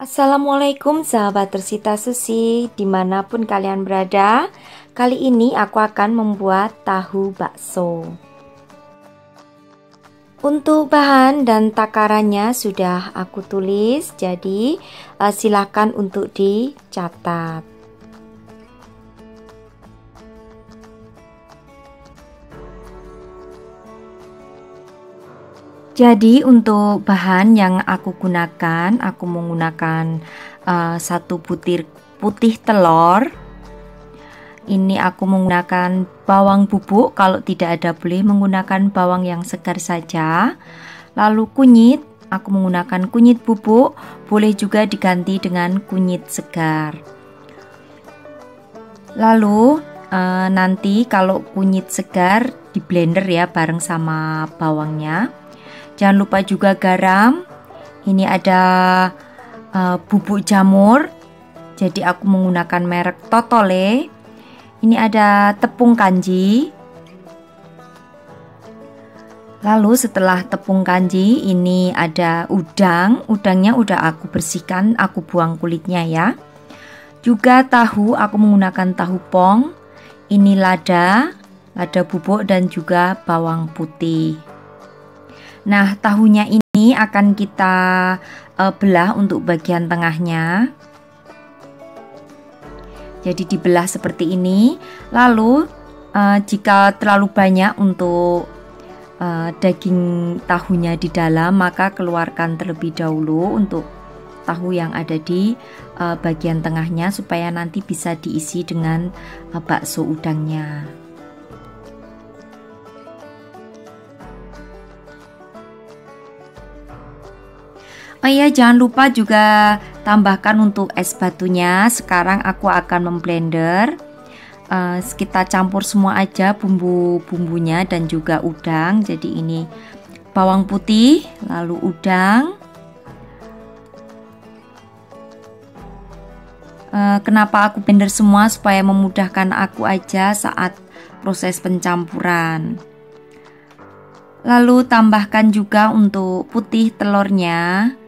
Assalamualaikum sahabat Tersita Susi, dimanapun kalian berada. Kali ini aku akan membuat tahu bakso. Untuk bahan dan takarannya sudah aku tulis, jadi silakan untuk dicatat. Jadi untuk bahan yang aku gunakan, aku menggunakan 1 butir putih telur. Ini aku menggunakan bawang bubuk, kalau tidak ada boleh menggunakan bawang yang segar saja. Lalu kunyit, aku menggunakan kunyit bubuk, boleh juga diganti dengan kunyit segar. Lalu nanti kalau kunyit segar di blender ya bareng sama bawangnya. Jangan lupa juga garam. Ini ada bubuk jamur. Jadi aku menggunakan merek Totole. Ini ada tepung kanji. Lalu setelah tepung kanji ini ada udang. Udangnya udah aku bersihkan, aku buang kulitnya ya. Juga tahu, aku menggunakan tahu pong. Ini lada bubuk dan juga bawang putih. Nah, tahunya ini akan kita belah untuk bagian tengahnya. Jadi dibelah seperti ini. Lalu jika terlalu banyak untuk daging tahunya di dalam, maka keluarkan terlebih dahulu untuk tahu yang ada di bagian tengahnya supaya nanti bisa diisi dengan bakso udangnya. Oh iya, jangan lupa juga tambahkan untuk es batunya. Sekarang aku akan memblender. Kita campur semua aja bumbu-bumbunya dan juga udang. Jadi ini bawang putih, lalu udang. Kenapa aku blender semua? Supaya memudahkan aku aja saat proses pencampuran. Lalu tambahkan juga untuk putih telurnya.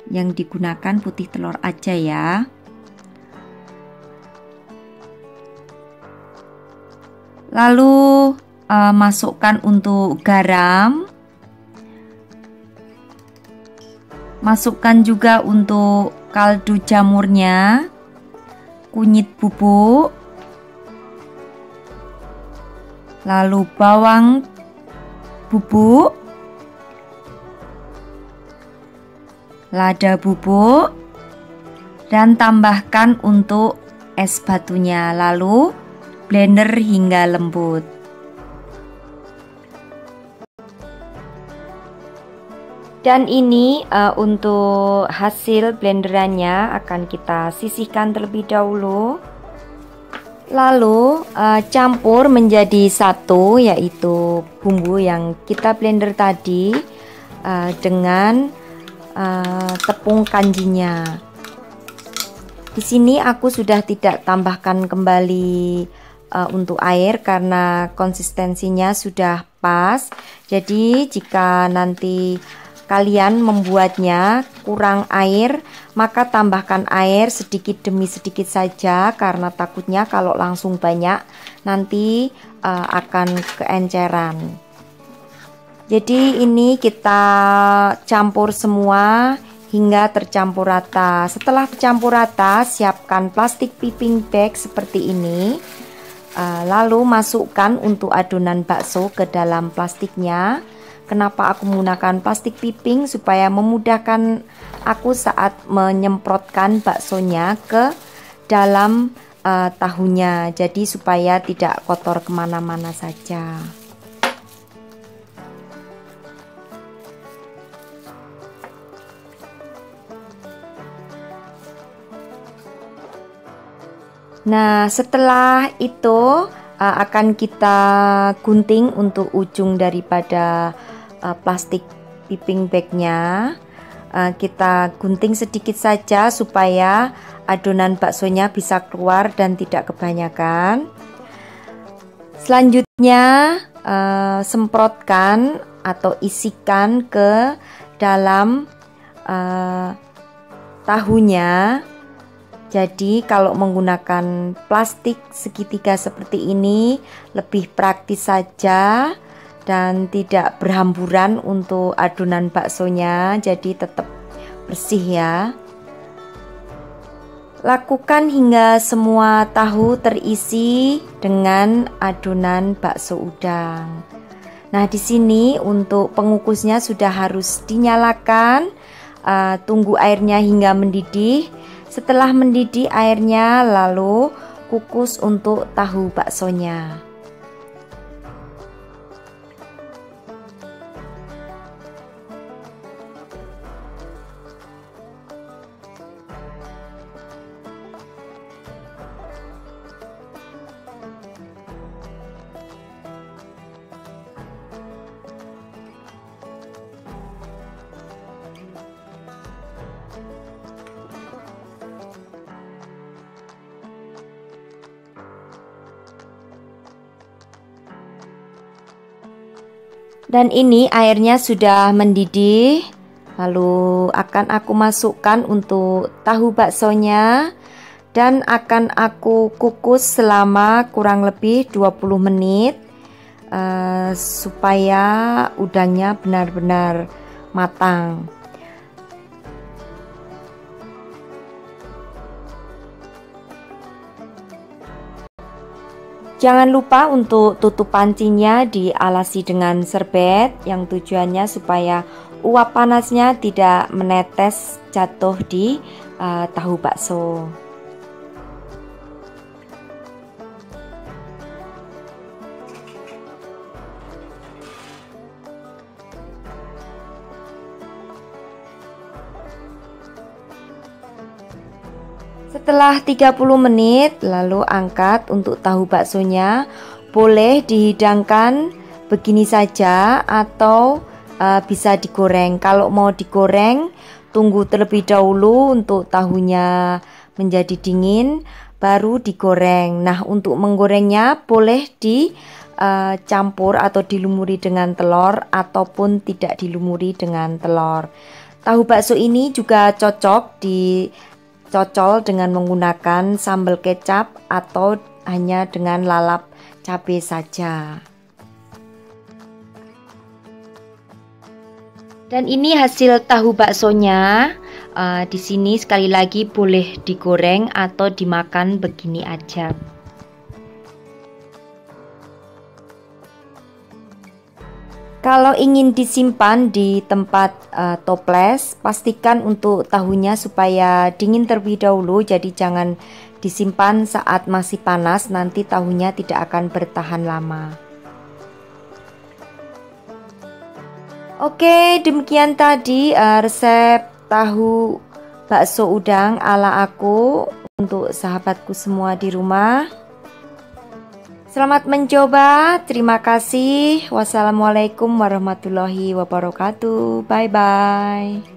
Yang digunakan putih telur aja ya. Lalu masukkan untuk garam. Masukkan juga untuk kaldu jamurnya, kunyit bubuk, lalu bawang bubuk, lada bubuk, dan tambahkan untuk es batunya. Lalu blender hingga lembut. Dan ini untuk hasil blenderannya akan kita sisihkan terlebih dahulu. Lalu campur menjadi satu, yaitu bumbu yang kita blender tadi dengan tepung kanjinya. Di sini aku sudah tidak tambahkan kembali untuk air karena konsistensinya sudah pas. Jadi jika nanti kalian membuatnya kurang air, maka tambahkan air sedikit demi sedikit saja karena takutnya kalau langsung banyak nanti akan keenceran. Jadi ini kita campur semua hingga tercampur rata. Setelah tercampur rata, siapkan plastik piping bag seperti ini. Lalu masukkan untuk adonan bakso ke dalam plastiknya. Kenapa aku menggunakan plastik piping? Supaya memudahkan aku saat menyemprotkan baksonya ke dalam tahunya. Jadi supaya tidak kotor kemana-mana saja. Nah, setelah itu akan kita gunting untuk ujung daripada plastik piping bagnya. Kita gunting sedikit saja supaya adonan baksonya bisa keluar dan tidak kebanyakan. Selanjutnya semprotkan atau isikan ke dalam tahunya. Jadi kalau menggunakan plastik segitiga seperti ini lebih praktis saja dan tidak berhamburan untuk adonan baksonya, jadi tetap bersih ya. Lakukan hingga semua tahu terisi dengan adonan bakso udang. Nah, di sini untuk pengukusnya sudah harus dinyalakan. Tunggu airnya hingga mendidih. Setelah mendidih airnya, lalu kukus untuk tahu baksonya. Dan ini airnya sudah mendidih. Lalu akan aku masukkan untuk tahu baksonya dan akan aku kukus selama kurang lebih 20 menit supaya udangnya benar-benar matang. Jangan lupa untuk tutup pancinya dialasi dengan serbet yang tujuannya supaya uap panasnya tidak menetes jatuh di tahu bakso. Setelah 30 menit lalu angkat untuk tahu baksonya. Boleh dihidangkan begini saja atau bisa digoreng. Kalau mau digoreng, tunggu terlebih dahulu untuk tahunya menjadi dingin baru digoreng. Nah, untuk menggorengnya boleh dicampur atau dilumuri dengan telur ataupun tidak dilumuri dengan telur. Tahu bakso ini juga cocok dicocol dengan menggunakan sambal kecap atau hanya dengan lalap cabai saja. Dan ini hasil tahu baksonya. Di sini sekali lagi boleh digoreng atau dimakan begini aja. Kalau ingin disimpan di tempat toples, pastikan untuk tahunya supaya dingin terlebih dahulu. Jadi jangan disimpan saat masih panas, nanti tahunya tidak akan bertahan lama. Oke, demikian tadi resep tahu bakso udang ala aku untuk sahabatku semua di rumah. Selamat mencoba, terima kasih. Wassalamualaikum warahmatullahi wabarakatuh. Bye bye.